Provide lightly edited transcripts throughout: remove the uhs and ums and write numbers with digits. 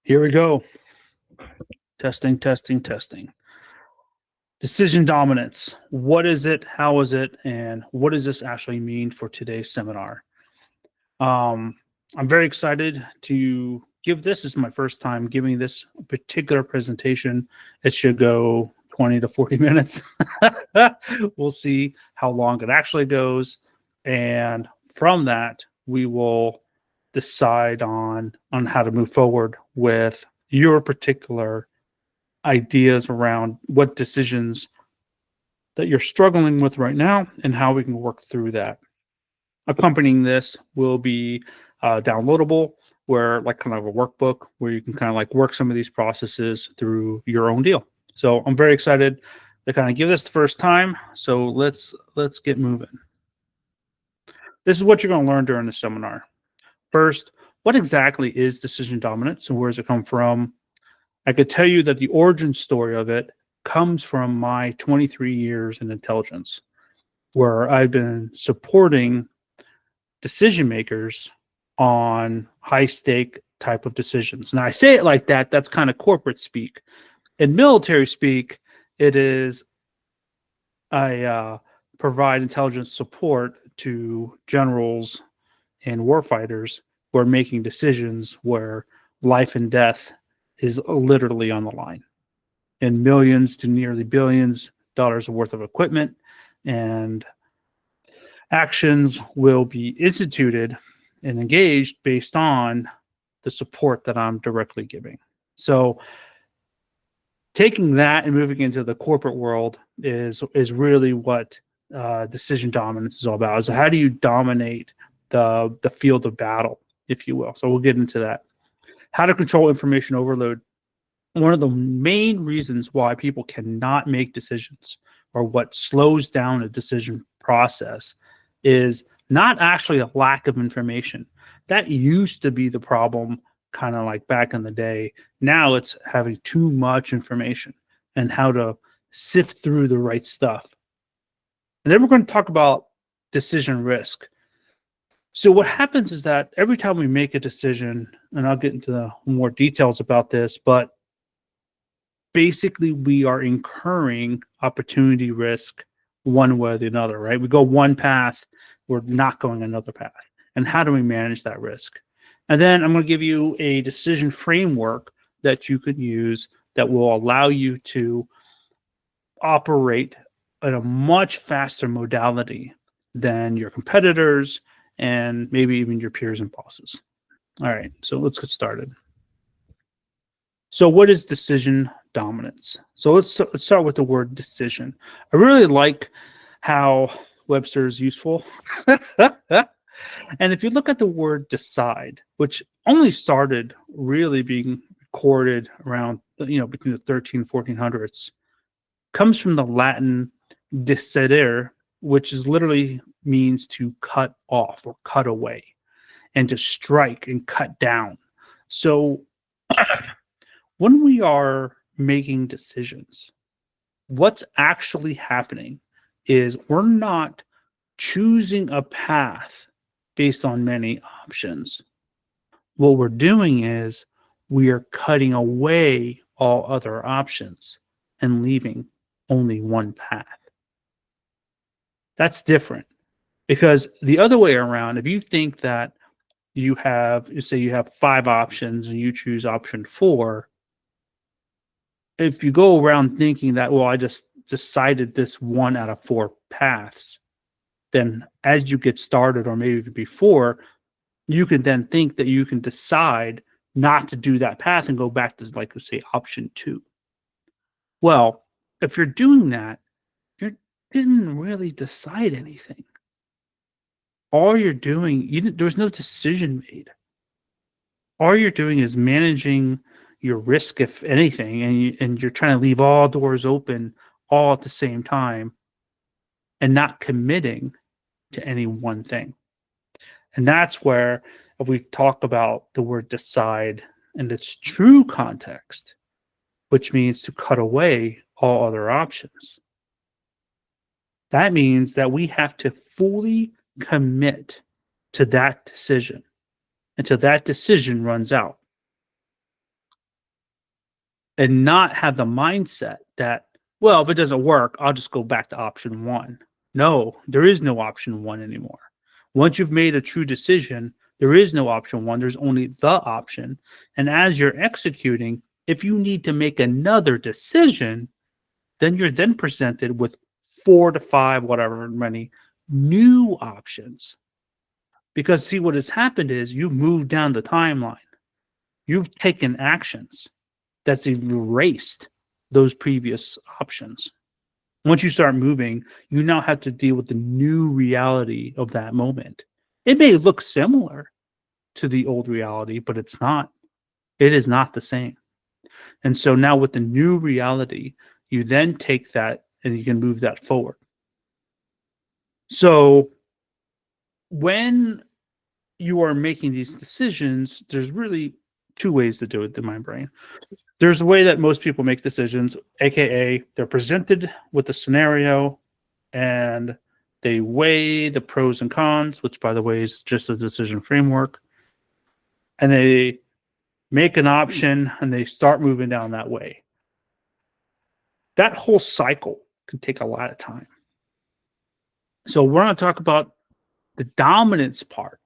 Here we go. Testing, testing, testing. Decision dominance. What is it? How is it? And what does this actually mean for today's seminar? Um, I'm very excited to give this. This is my first time giving this particular presentation. It should go 20 to 40 minutes. We'll see how long it actually goes. And from that, we will decide on how to move forward with your particular ideas around what decisions that you're struggling with right now and how we can work through that. Accompanying this will be downloadable, where like kind of a workbook where you can kind of like work some of these processes through your own deal. So I'm very excited to kind of give this the first time. So let's get moving. This is what you're going to learn during the seminar. First, what exactly is decision dominance and where does it come from? I could tell you that the origin story of it comes from my 23 years in intelligence, where I've been supporting decision makers on high stake type of decisions. Now I say it like that, that's kind of corporate speak. In military speak, it is I provide intelligence support to generals and warfighters who are making decisions where life and death is literally on the line, and millions to nearly billions dollars worth of equipment and actions will be instituted and engaged based on the support that I'm directly giving. So taking that and moving into the corporate world is really what decision dominance is all about. So how do you dominate the field of battle, if you will? So we'll get into that. How to control information overload. One of the main reasons why people cannot make decisions, or what slows down a decision process, is not actually a lack of information. That used to be the problem kind of like back in the day. Now it's having too much information and how to sift through the right stuff. And then we're going to talk about decision risk. So what happens is that every time we make a decision, and I'll get into the more details about this, but basically we are incurring opportunity risk one way or the other, right? We go one path, we're not going another path. And how do we manage that risk? And then I'm going to give you a decision framework that you could use that will allow you to operate at a much faster modality than your competitors and maybe even your peers and bosses. All right, so let's get started. So what is decision dominance? So let's start with the word decision. I really like how Webster is useful. And if you look at the word decide, which only started really being recorded around, between the 1400s, comes from the Latin decidere, which is literally means to cut off or cut away, and to strike and cut down. So when we are making decisions, what's actually happening is we're not choosing a path based on many options. What we're doing is we are cutting away all other options and leaving only one path. That's different, because the other way around, if you think that you have 5 options and you choose option 4, if you go around thinking that, well, I just decided this 1 out of 4 paths, then as you get started, or maybe before, you can then think that you can decide not to do that path and go back to, like, say, option 2. Well, if you're doing that, you didn't really decide anything. All you're doing, there's no decision made. All you're doing is managing your risk, if anything, and you're trying to leave all doors open all at the same time and not committing to any one thing. And that's where, if we talk about the word decide in its true context, which means to cut away all other options, that means that we have to fully commit to that decision until that decision runs out. and not have the mindset that, well, if it doesn't work, I'll just go back to option one. No, there is no option one anymore. Once you've made a true decision, there is no option one. There's only the option. And as you're executing, if you need to make another decision, then you're then presented with 4 to 5, whatever many new options. Because see, what has happened is you moved down the timeline. You've taken actions that's erased those previous options. Once you start moving, you now have to deal with the new reality of that moment. It may look similar to the old reality, but it's not. It is not the same. And so now with the new reality, you then take that and you can move that forward. So when you are making these decisions, there's really two ways to do it in my brain. There's a way that most people make decisions, aka they're presented with a scenario and they weigh the pros and cons, which by the way is just a decision framework, and they make an option and they start moving down that way. That whole cycle can take a lot of time. So we're going to talk about the dominance part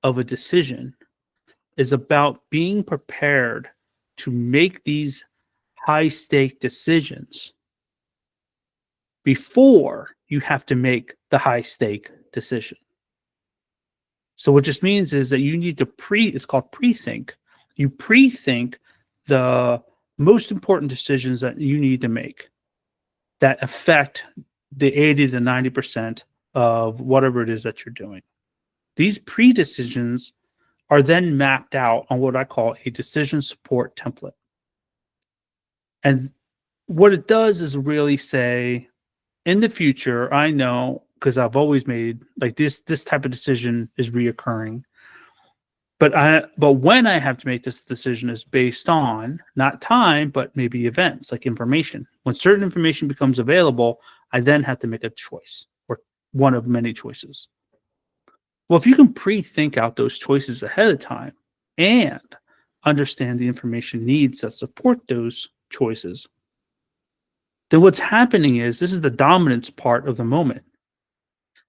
of a decision is about being prepared to make these high stake decisions before you have to make the high stake decision. So what just means is that you need to it's called pre-think. You pre-think the most important decisions that you need to make that affect the 80 to 90% of whatever it is that you're doing. These pre-decisions are then mapped out on what I call a decision support template. And what it does is really say, in the future, I know, because I've always made like this type of decision is reoccurring. But when I have to make this decision is based on not time, but maybe events like information. When certain information becomes available, I then have to make a choice or one of many choices. Well, if you can pre-think out those choices ahead of time and understand the information needs that support those choices, then what's happening is this is the dominance part of the moment,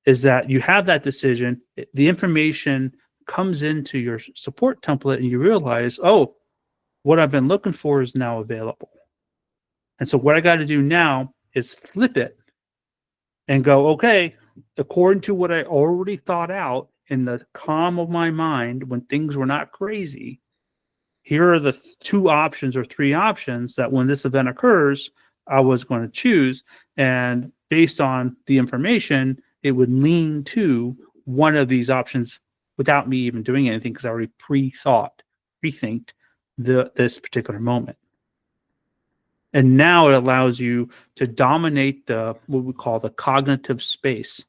is that you have that decision, the information comes into your support template and you realize, oh, what I've been looking for is now available. And so what I got to do now is flip it and go, okay, according to what I already thought out in the calm of my mind when things were not crazy, here are the 2 options or 3 options that when this event occurs, I was going to choose. And based on the information, it would lean to one of these options without me even doing anything because I already pre-thinked this particular moment. And now it allows you to dominate what we call the cognitive space,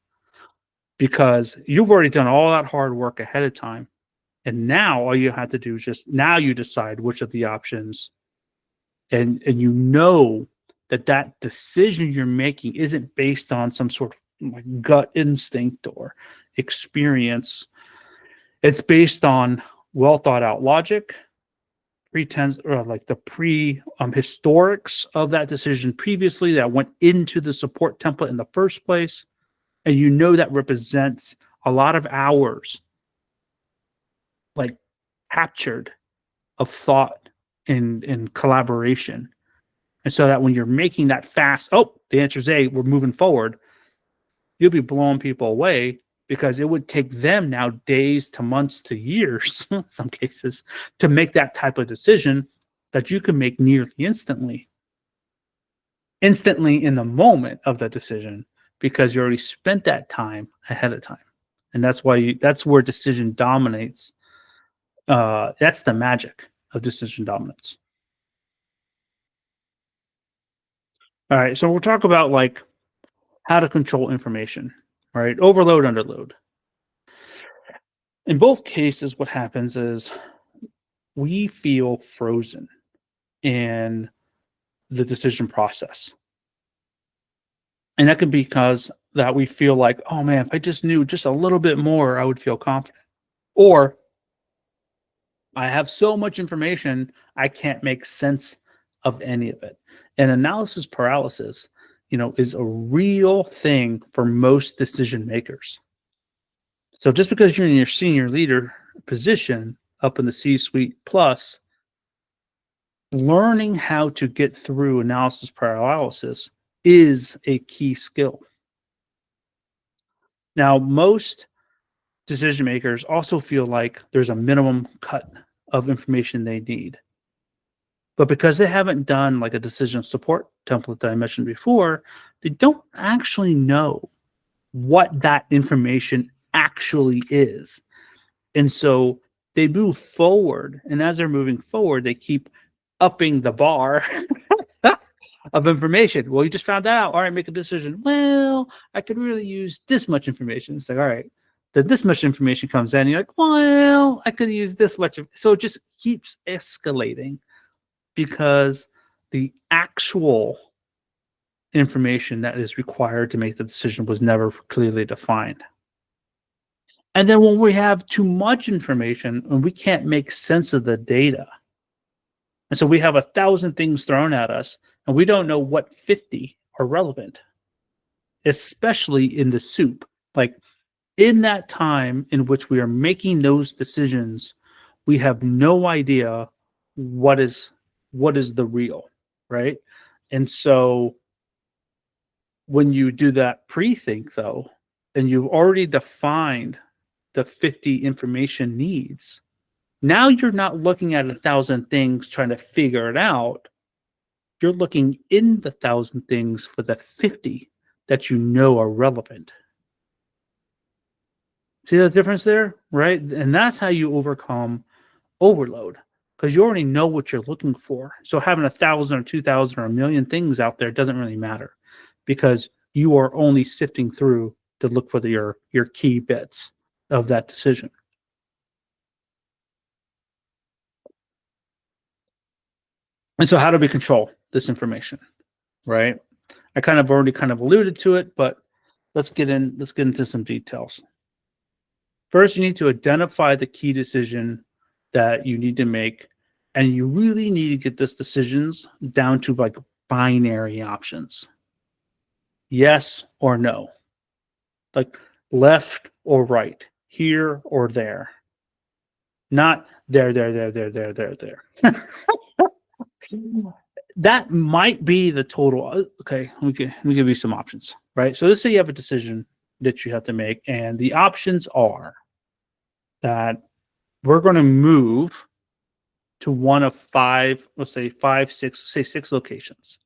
because you've already done all that hard work ahead of time. And now all you have to do is now you decide which of the options, and you know that decision you're making isn't based on some sort of like gut instinct or experience. It's based on well thought out logic, like the historics of that decision previously that went into the support template in the first place. And you know that represents a lot of hours like captured of thought in collaboration. And so that when you're making that fast, oh, the answer is A, we're moving forward, you'll be blowing people away because it would take them now days to months to years, in some cases, to make that type of decision that you can make nearly instantly in the moment of the decision, because you already spent that time ahead of time. And that's where decision dominates. That's the magic of decision dominance. All right, so we'll talk about like how to control information, right? Overload, underload. In both cases, what happens is we feel frozen in the decision process. And that can be because that we feel like, oh man, if I just knew just a little bit more, I would feel confident. Or I have so much information, I can't make sense of any of it. And analysis paralysis, is a real thing for most decision makers. So just because you're in your senior leader position up in the C-suite plus, learning how to get through analysis paralysis is a key skill. Now, most decision makers also feel like there's a minimum cut of information they need. But because they haven't done like a decision support template that I mentioned before, they don't actually know what that information actually is. And so they move forward. And as they're moving forward, they keep upping the bar of information. Well, you just found out. All right, make a decision. Well, I could really use this much information. It's like, all right, then this much information comes in. And you're like, well, I could use this much. So it just keeps escalating because the actual information that is required to make the decision was never clearly defined. And then when we have too much information and we can't make sense of the data, and so we have 1,000 things thrown at us and we don't know what 50 are relevant, especially in the soup. Like in that time in which we are making those decisions, we have no idea what is the real, right? And so when you do that pre-think though, and you've already defined the 50 information needs, now you're not looking at 1,000 things trying to figure it out. You're looking in the 1,000 things for the 50 that you know are relevant. See the difference there, right? And that's how you overcome overload, because you already know what you're looking for. So having 1,000 or 2,000 or 1,000,000 things out there doesn't really matter, because you are only sifting through to look for your key bits of that decision. And so how do we control this information, right? I already alluded to it, but let's get into some details. First, you need to identify the key decision that you need to make, and you really need to get these decisions down to like binary options. Yes or no. Like left or right, here or there. Not there. That might be the total. Okay, let me give you some options, right? So let's say you have a decision that you have to make, and the options are that we're going to move to one of 5, let's say 5, 6, say 6 locations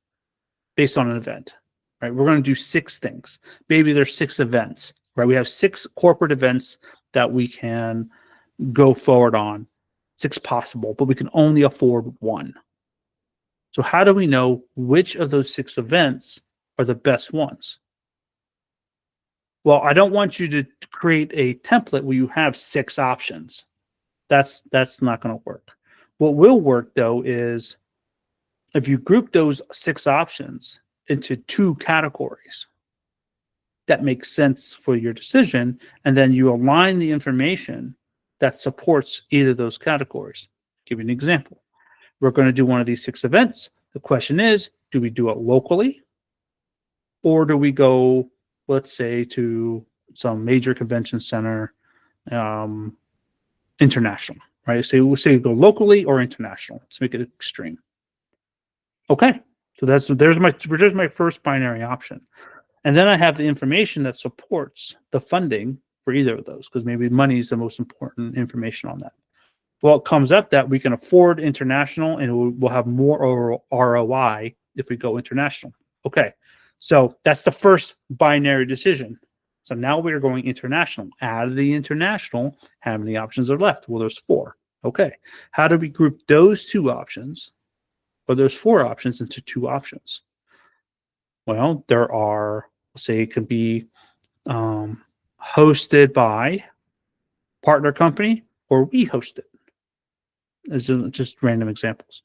based on an event, right? We're going to do 6 things. Maybe there's 6 events, right? We have 6 corporate events that we can go forward on, 6 possible, but we can only afford 1. So how do we know which of those 6 events are the best ones? Well, I don't want you to create a template where you have 6 options. That's not going to work. What will work though is if you group those 6 options into 2 categories that makes sense for your decision, and then you align the information that supports either of those categories. Give you an example. We're going to do one of these 6 events. The question is, do we do it locally, or do we go, let's say, to some major convention center, international, right? So we'll say go locally or international. Let's make it extreme. Okay, so there's my first binary option, and then I have the information that supports the funding for either of those, because maybe money is the most important information on that. Well, it comes up that we can afford international, and we'll have more ROI if we go international. Okay, so that's the first binary decision. So now we're going international. Out of the international, how many options are left? Well, there's 4. Okay, how do we group those 2 options, or there's 4 options, into 2 options? Well, there are, say, it could be hosted by partner company, or we host it. As just random examples.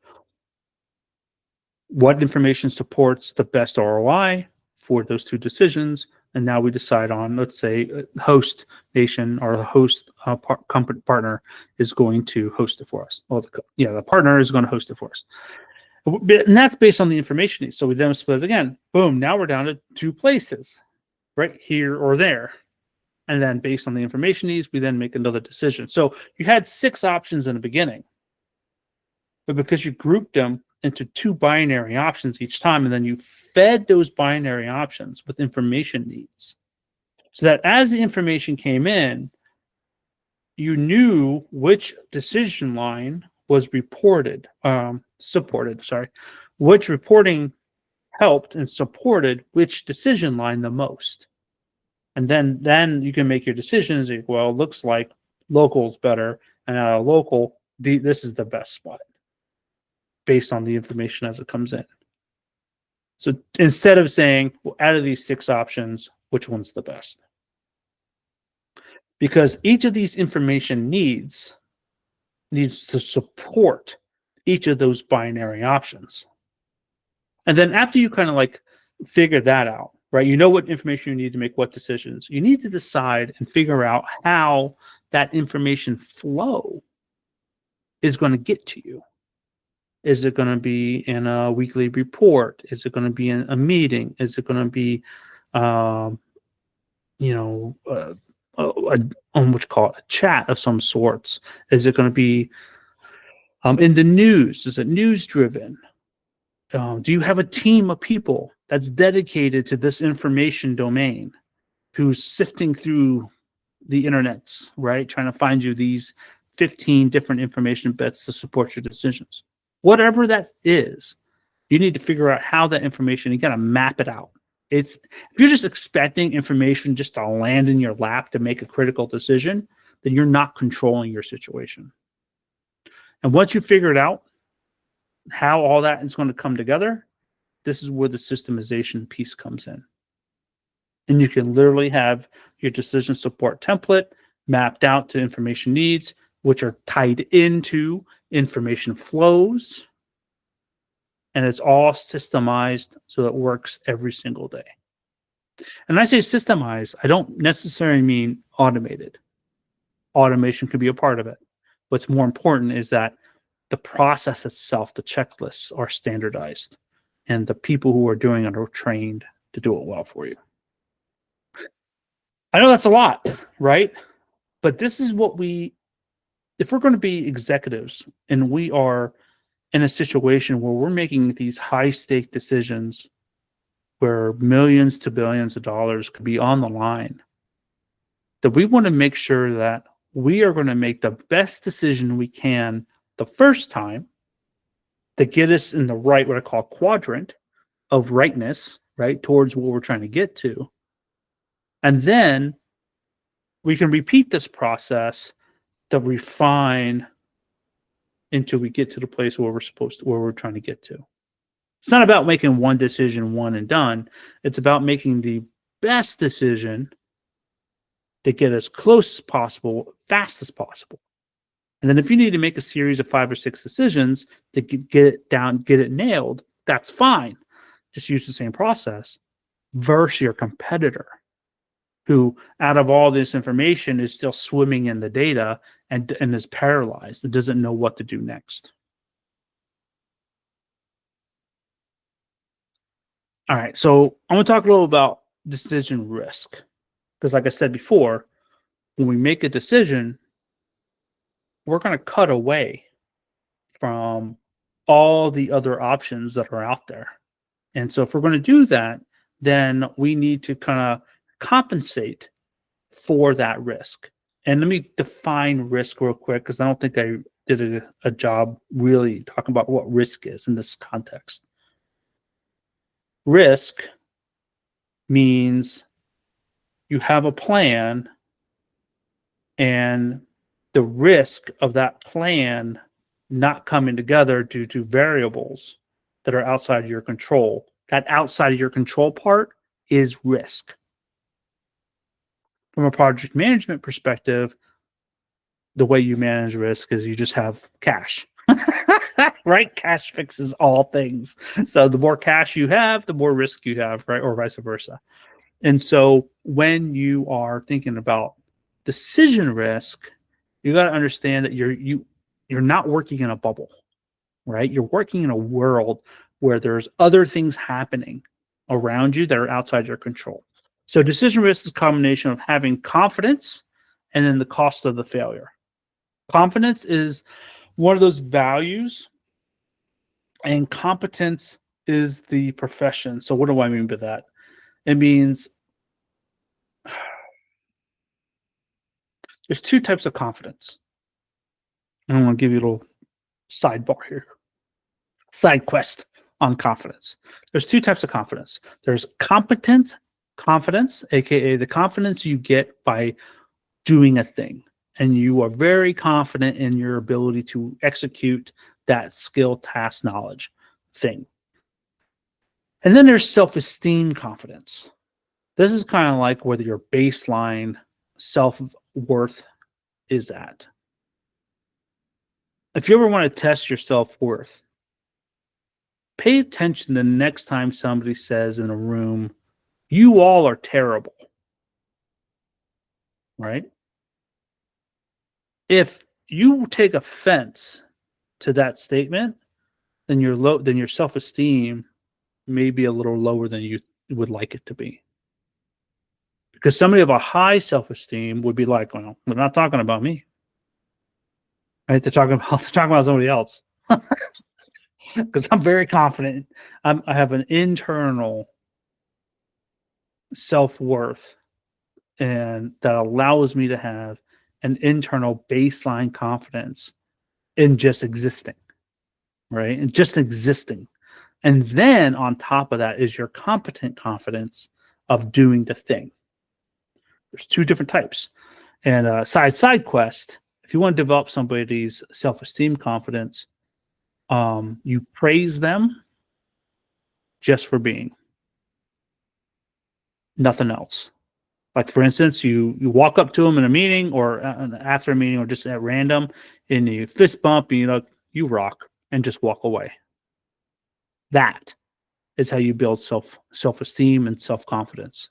What information supports the best ROI for those 2 decisions? And now we decide on, let's say, host nation or the host company partner is going to host it for us. Well, the partner is going to host it for us. And that's based on the information needs. So we then split it again. Boom. Now we're down to 2 places, right here or there. And then based on the information needs, we then make another decision. So you had 6 options in the beginning, but because you grouped them into 2 binary options each time, and then you fed those binary options with information needs, so that as the information came in, you knew which decision line was supported, which reporting helped and supported which decision line the most. And then you can make your decisions. Like, well, it looks like local's better, and out of local, this is the best spot based on the information as it comes in. So instead of saying, well, out of these 6 options, which one's the best? Because each of these information needs to support each of those binary options. And then after you kind of like figure that out, right? You know what information you need to make what decisions. You need to decide and figure out how that information flow is going to get to you. Is it going to be in a weekly report? Is it going to be in a meeting? Is it going to be, what you call it, a chat of some sorts? Is it going to be in the news? Is it news driven? Do you have a team of people that's dedicated to this information domain who's sifting through the internets, right? Trying to find you these 15 different information bits to support your decisions. Whatever that is, you need to figure out how that information, you got to map it out. If you're just expecting information just to land in your lap to make a critical decision, then you're not controlling your situation. And once you figure it out, how all that is going to come together, this is where the systemization piece comes in. And you can literally have your decision support template mapped out to information needs, which are tied into information flows. And it's all systemized so it works every single day. And I say systemized, I don't necessarily mean automated. Automation could be a part of it. What's more important is that the process itself, the checklists, are standardized, and the people who are doing it are trained to do it well for you. I know that's a lot, right? But this is what if we're going to be executives and we are in a situation where we're making these high stake decisions where millions to billions of dollars could be on the line, that we want to make sure that we are going to make the best decision we can the first time to get us in the right, what I call quadrant of rightness, right, towards what we're trying to get to. And then we can repeat this process to refine until we get to the place where we're trying to get to. It's not about making one decision, one and done. It's about making the best decision to get as close as possible, fast as possible. And then if you need to make a series of 5 or 6 decisions to get it down, get it nailed, that's fine. Just use the same process versus your competitor who, out of all this information, is still swimming in the data and is paralyzed and doesn't know what to do next. All right, so I'm going to talk a little about decision risk. Because like I said before, when we make a decision, we're going to cut away from all the other options that are out there. And so if we're going to do that, then we need to kind of compensate for that risk. And let me define risk real quick, because I don't think I did a job really talking about what risk is in this context. Risk means you have a plan, and the risk of that plan not coming together due to variables that are outside of your control. That outside of your control part is risk. From a project management perspective, the way you manage risk is you just have cash. Right? Cash fixes all things. So the more cash you have, the more risk you have, right? Or vice versa. And so when you are thinking about decision risk, you got to understand that you're not working in a bubble. right? You're working in a world where there's other things happening around you that are outside your control. So decision risk is a combination of having confidence and then the cost of the failure. Confidence is one of those values, and competence is the profession. So what do I mean by that? It means there's two types of confidence. And I'm going to give you a little sidebar here. Side quest on confidence. There's two types of confidence. There's competent confidence, aka the confidence you get by doing a thing, and you are very confident in your ability to execute that skill, task, knowledge thing. And then there's self-esteem confidence. This is kind of like where your baseline self-worth is at. If you ever want to test your self-worth, pay attention the next time somebody says in a room, "You all are terrible," right? If you take offense to that statement, then your self-esteem may be a little lower than you would like it to be. Because somebody of a high self-esteem would be like, "Well, they're not talking about me. Right? They're talking about somebody else." Because I'm very confident. I have an internal self-worth, and that allows me to have an internal baseline confidence in just existing, right? And just existing. And then on top of that is your competent confidence of doing the thing. There's two different types. And side quest, if you want to develop somebody's self-esteem confidence, you praise them just for being. Nothing else. Like, for instance, you walk up to them in a meeting or after a meeting or just at random, and you fist bump, and you rock, and just walk away. That is how you build self-esteem and self-confidence.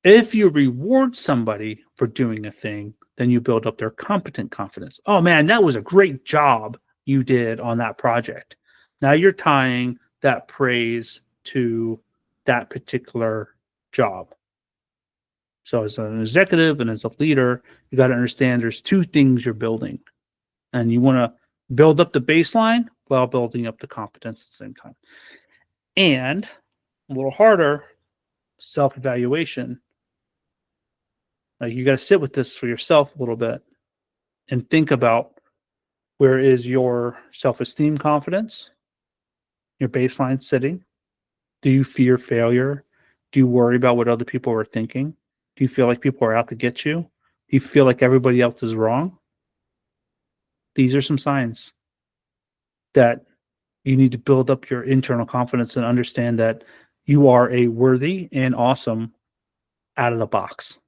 If you reward somebody for doing a thing, then you build up their competent confidence. "Oh man, that was a great job you did on that project." Now you're tying that praise to that particular job. So as an executive and as a leader, you got to understand there's two things you're building. And you want to build up the baseline while building up the competence at the same time. And a little harder, self-evaluation. Like, you got to sit with this for yourself a little bit and think about, where is your self-esteem confidence, your baseline sitting? Do you fear failure? Do you worry about what other people are thinking? Do you feel like people are out to get you? Do you feel like everybody else is wrong? These are some signs that you need to build up your internal confidence and understand that you are a worthy and awesome out of the box.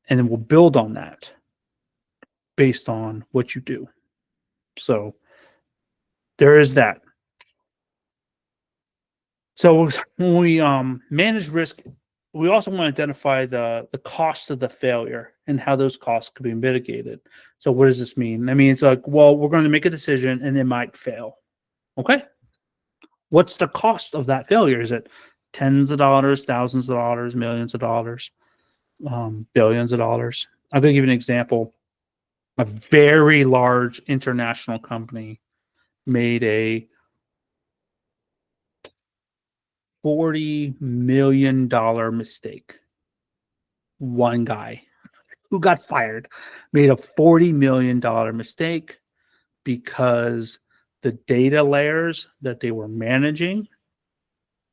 And then we'll build on that based on what you do. So there is that. So when we manage risk, we also want to identify the cost of the failure and how those costs could be mitigated. So what does this mean? I mean, it's like, well, we're going to make a decision and it might fail. Okay. What's the cost of that failure? Is it tens of dollars, thousands of dollars, millions of dollars, billions of dollars? I'm going to give you an example. A very large international company made a $40 million mistake. One guy who got fired made a $40 million mistake because the data layers that they were managing,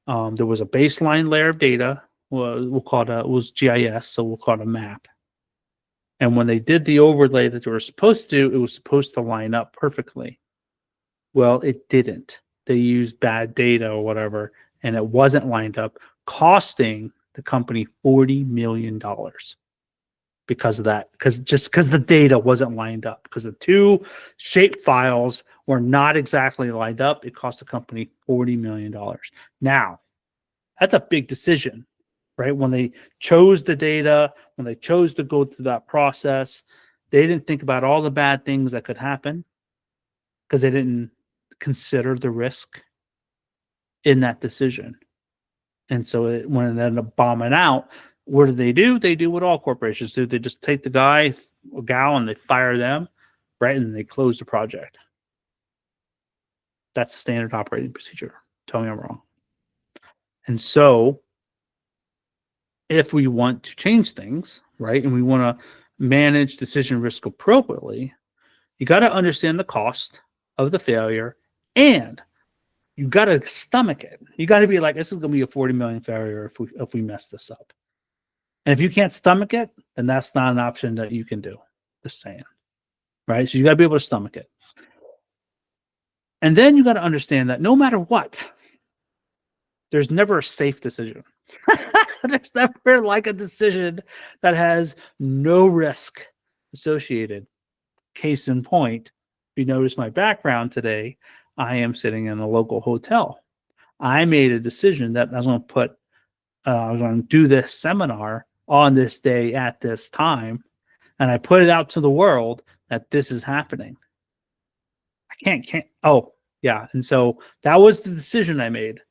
there was a baseline layer of data. We'll call it was GIS, so we'll call it a map. And when they did the overlay that they were supposed to do, it was supposed to line up perfectly. Well, it didn't. They used bad data or whatever, and it wasn't lined up, costing the company $40 million because of that. Because the data wasn't lined up, because the two shape files were not exactly lined up, it cost the company $40 million. Now, that's a big decision, right? When they chose the data, when they chose to go through that process, They didn't think about all the bad things that could happen because they didn't consider the risk in that decision. And so when it ended up bombing out, what do? They do what all corporations do. They just take the guy or gal and they fire them, right? And they close the project. That's the standard operating procedure. Tell me I'm wrong. And so if we want to change things, right, and we want to manage decision risk appropriately, you got to understand the cost of the failure, and you got to stomach it. You got to be like, this is going to be a 40 million failure if we mess this up. And if you can't stomach it, then that's not an option that you can do. Just saying, right? So you got to be able to stomach it. And then you got to understand that no matter what, there's never a safe decision. There's never like a decision that has no risk associated. Case in point, if you notice my background today, I am sitting in a local hotel. I made a decision that I was going to do this seminar on this day at this time, and I put it out to the world that this is happening. I can't. Oh, yeah. And so that was the decision I made.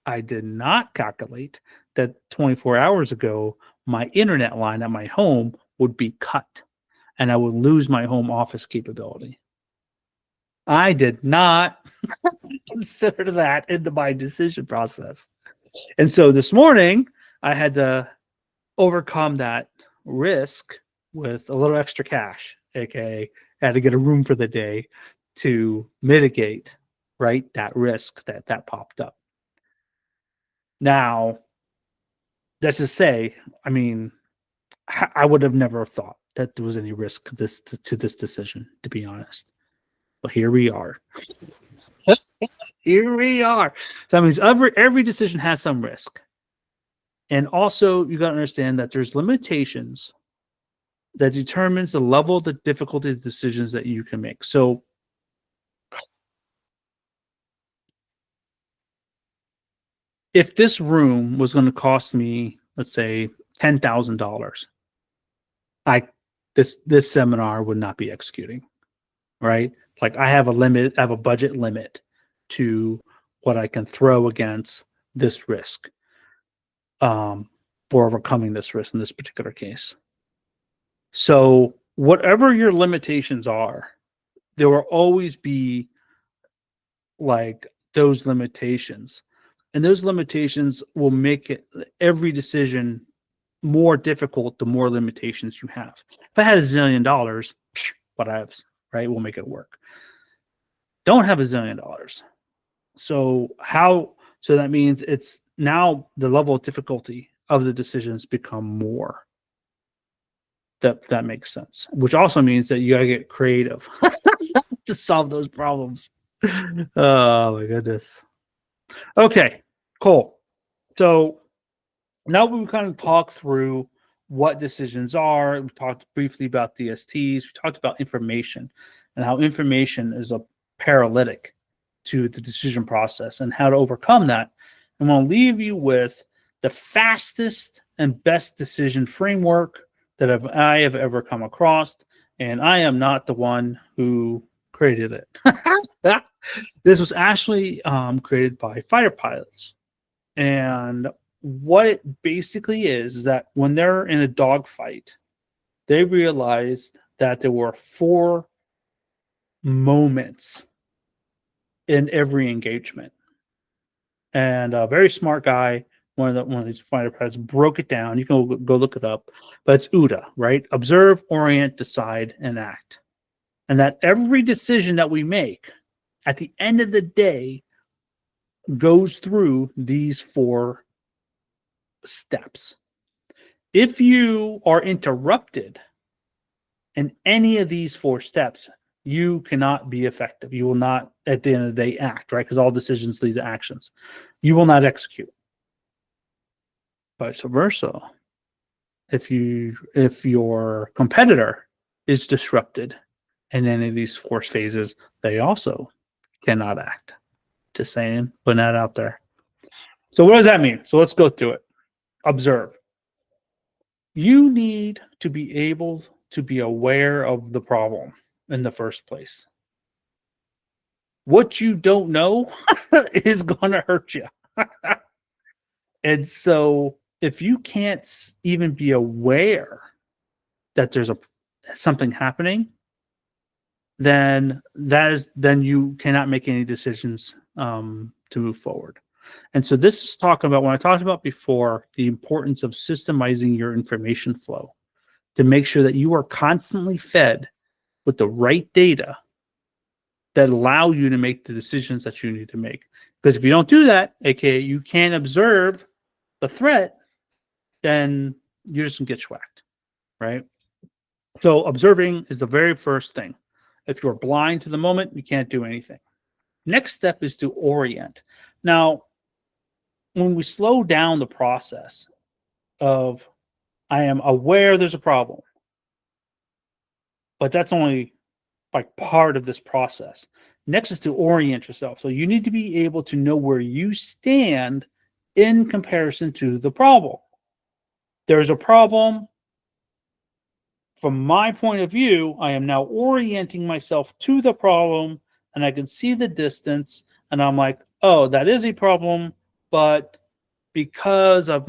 I did not calculate that 24 hours ago, my internet line at my home would be cut and I would lose my home office capability. I did not consider that into my decision process. And so this morning, I had to overcome that risk with a little extra cash, aka I had to get a room for the day to mitigate, right, that risk that popped up. Now, let's just say, I mean, I would have never thought that there was any risk to this decision, to be honest. But here we are. Here we are. So that means every decision has some risk. And also, you got to understand that there's limitations that determines the level of the difficulty of decisions that you can make. So if this room was going to cost me, let's say, $10,000, this seminar would not be executing, right? Like I have a limit, I have a budget limit to what I can throw against this risk, for overcoming this risk in this particular case. So whatever your limitations are, there will always be like those limitations. And those limitations will make every decision more difficult the more limitations you have. If I had $1 zillion, what I have, right, we'll make it work. Don't have $1 zillion. So that means it's now the level of difficulty of the decisions become more. That makes sense. Which also means that you gotta get creative to solve those problems. Oh my goodness. Okay, cool. So now we've kind of talked through what decisions are. We talked briefly about DSTs. We talked about information and how information is a paralytic to the decision process and how to overcome that. I'm going to leave you with the fastest and best decision framework that I have ever come across. And I am not the one who created it. This was actually created by fighter pilots. And what it basically is that when they're in a dogfight, they realized that there were 4 moments in every engagement. And a very smart guy, one of these fighter pilots, broke it down. You can go look it up. But it's OODA, right? Observe, orient, decide, and act. And that every decision that we make at the end of the day goes through these 4 steps. If you are interrupted in any of these 4 steps, you cannot be effective. You will not, at the end of the day, act, right? Because all decisions lead to actions. You will not execute. Vice versa. If your competitor is disrupted in any of these 4 phases, they also cannot act. Just saying, putting that out there. So what does that mean? So let's go through it. Observe. You need to be able to be aware of the problem in the first place. What you don't know is going to hurt you. And so if you can't even be aware that there's something happening, then you cannot make any decisions to move forward. And so this is talking about, when I talked about before, the importance of systemizing your information flow to make sure that you are constantly fed with the right data that allow you to make the decisions that you need to make. Because if you don't do that, aka you can't observe the threat, then you're just gonna get schwacked, right? So observing is the very first thing. If you're blind to the moment, you can't do anything. Next step is to orient. Now, when we slow down the process of, I am aware there's a problem, but that's only like part of this process. Next is to orient yourself. So you need to be able to know where you stand in comparison to the problem. There's a problem. From my point of view, I am now orienting myself to the problem, and I can see the distance, and I'm like, oh, that is a problem, but because of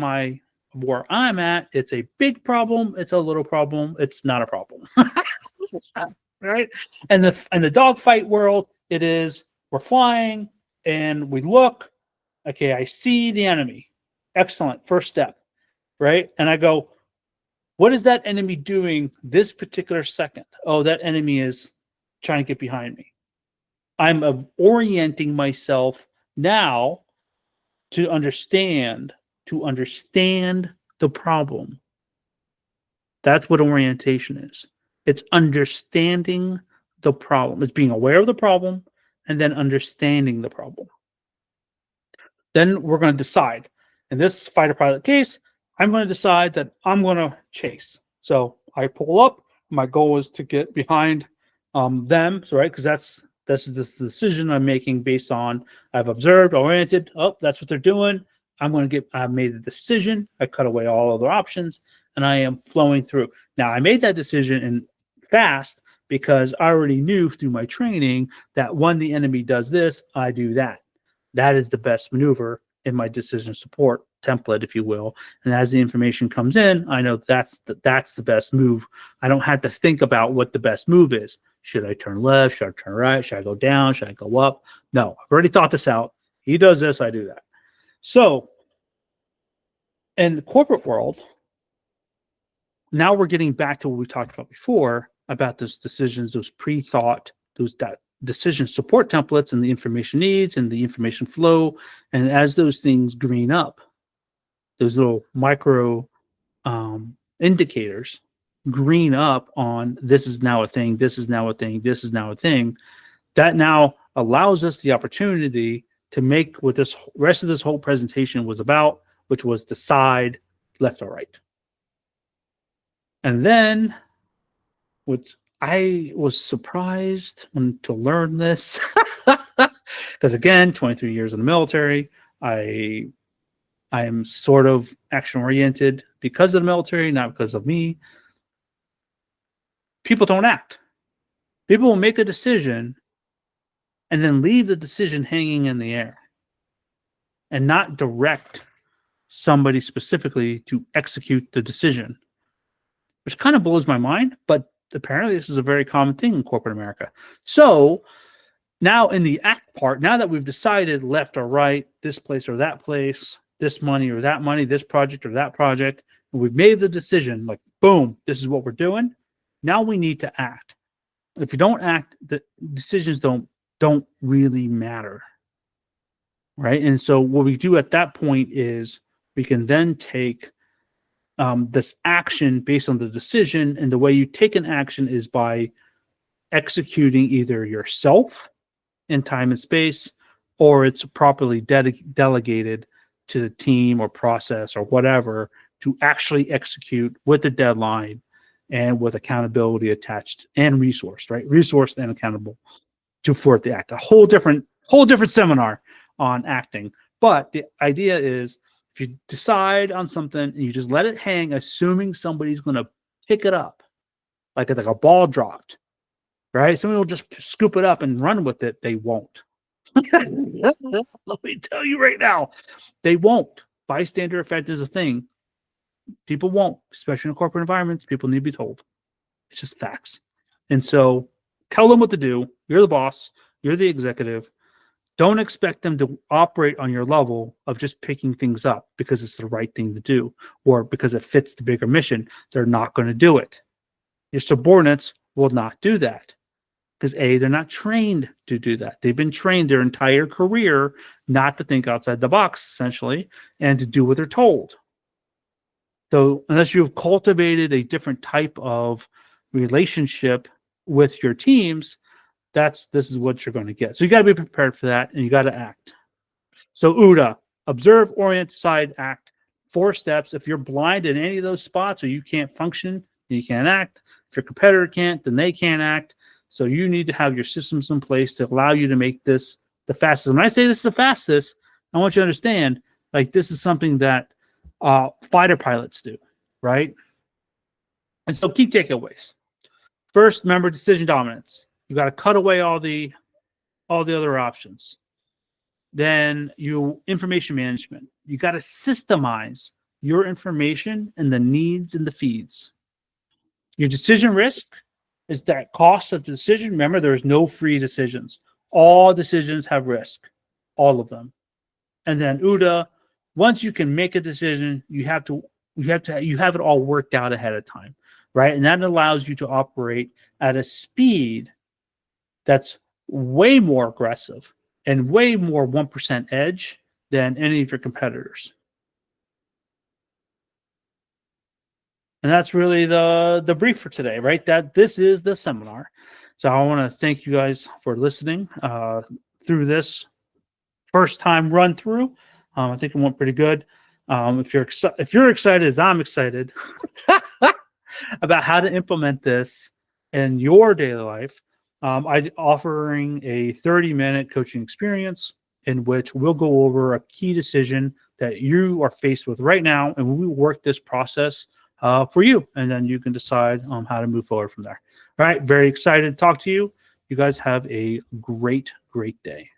where I'm at, it's a big problem, it's a little problem, it's not a problem. Right? And the dogfight world, it is, we're flying and we look, okay, I see the enemy. Excellent. First step. Right? And I go, what is that enemy doing this particular second? Oh, that enemy is trying to get behind me. I'm orienting myself now to understand the problem. That's what orientation is. It's understanding the problem. It's being aware of the problem and then understanding the problem. Then we're going to decide. In this fighter pilot case, I'm going to decide that I'm going to chase. So I pull up. My goal is to get behind them. So right, because this is the decision I'm making based on, I've observed, oriented. Oh, that's what they're doing. I've made a decision. I cut away all other options, and I am flowing through. Now I made that decision fast because I already knew through my training that when the enemy does this, I do that. That is the best maneuver in my decision support template, if you will. And as the information comes in, I know that's the best move. I don't have to think about what the best move is. Should I turn left? Should I turn right? Should I go down? Should I go up? No, I've already thought this out. He does this, I do that. So in the corporate world, now we're getting back to what we talked about before about those decisions, those pre-thought, that decision support templates and the information needs and the information flow. And as those things green up, those little micro indicators green up on, this is now a thing, this is now a thing, this is now a thing, that now allows us the opportunity to make what this rest of this whole presentation was about, which was decide left or right. And then, which I was surprised to learn this, because again, 23 years in the military, I am sort of action-oriented because of the military, not because of me. People don't act. People will make a decision and then leave the decision hanging in the air and not direct somebody specifically to execute the decision, which kind of blows my mind, but apparently this is a very common thing in corporate America. So now in the act part, now that we've decided left or right, this place or that place, this money or that money, this project or that project, and we've made the decision, like, boom, this is what we're doing. Now we need to act. If you don't act, the decisions don't really matter, right? And so what we do at that point is we can then take this action based on the decision, and the way you take an action is by executing either yourself in time and space, or it's properly delegated to the team or process or whatever to actually execute with the deadline and with accountability attached and resourced, right? Resourced and accountable for it to act. A whole different seminar on acting. But the idea is, If you decide on something and you just let it hang, assuming somebody's going to pick it up, like a ball dropped, right? Somebody will just scoop it up and run with it. They won't. Let me tell you right now, they won't. Bystander effect is a thing. People won't, especially in corporate environments. People need to be told. It's just facts. And so tell them what to do. You're the boss. You're the executive. Don't expect them to operate on your level of just picking things up because it's the right thing to do or because it fits the bigger mission. They're not going to do it. Your subordinates will not do that because A, they're not trained to do that. They've been trained their entire career not to think outside the box, essentially, and to do what they're told. So unless you've cultivated a different type of relationship with your teams, this is what you're going to get. So you got to be prepared for that, and you got to act. So UDA, observe, orient, decide, act. 4 steps. If you're blind in any of those spots or you can't function, then you can't act. If your competitor can't, then they can't act. So you need to have your systems in place to allow you to make this the fastest. When I say this is the fastest, I want you to understand, like, this is something that fighter pilots do, right? And so key takeaways. First, remember decision dominance. You got to cut away all the other options. Then information management. You got to systemize your information and the needs and the feeds. Your decision risk is that cost of the decision. Remember, there's no free decisions. All decisions have risk, all of them. And then UDA, once you can make a decision, you have it all worked out ahead of time, right? And that allows you to operate at a speed that's way more aggressive and way more 1% edge than any of your competitors. And that's really the brief for today, right? That this is the seminar. So I want to thank you guys for listening through this first time run through. I think it went pretty good. If you're excited as I'm excited about how to implement this in your daily life, I'm offering a 30-minute coaching experience in which we'll go over a key decision that you are faced with right now, and we work this process for you, and then you can decide how to move forward from there. All right, very excited to talk to you. You guys have a great day.